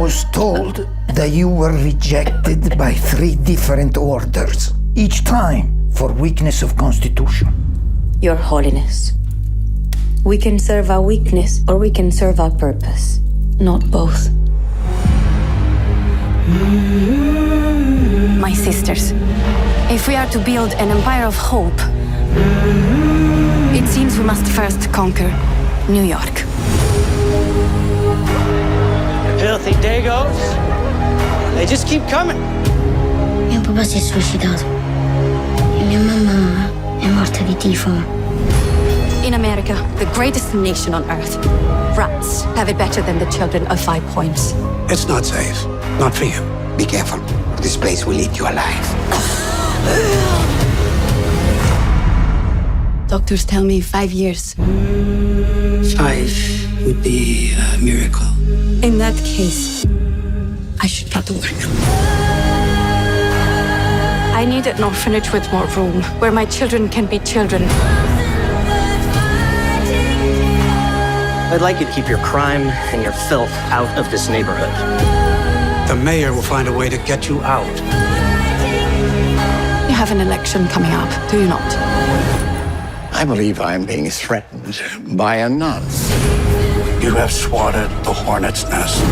was told that you were rejected by 3 different orders, each time for weakness of constitution. Your Holiness, we can serve our weakness or we can serve our purpose, not both. My sisters, if we are to build an empire of hope, it seems we must first conquer New York. Filthy Dagos. They just keep coming. Mio papà si è suicidato e mia mamma è morta di tifo. In America, the greatest nation on earth, rats have it better than the children of 5 points. It's not safe. Not for you. Be careful. This place will eat you alive. Doctors tell me 5 years. 5 would be a miracle. In that case, I should not work. I need an orphanage with more room, where my children can be children. I'd like you to keep your crime and your filth out of this neighborhood. The mayor will find a way to get you out. You have an election coming up, do you not? I believe I'm being threatened by a nun. You have swatted the hornet's nest.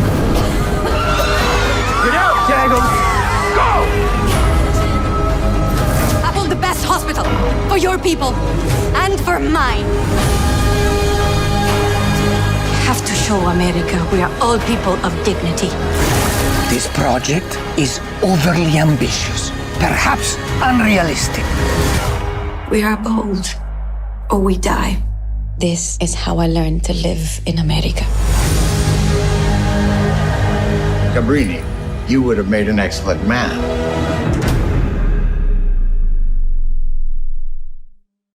Get out, Dagos! Go! I want the best hospital for your people and for mine. We have to show America we are all people of dignity. This project is overly ambitious, perhaps unrealistic. We are bold, or we die. This is how I learned to live in America. Cabrini, you would have made an excellent man.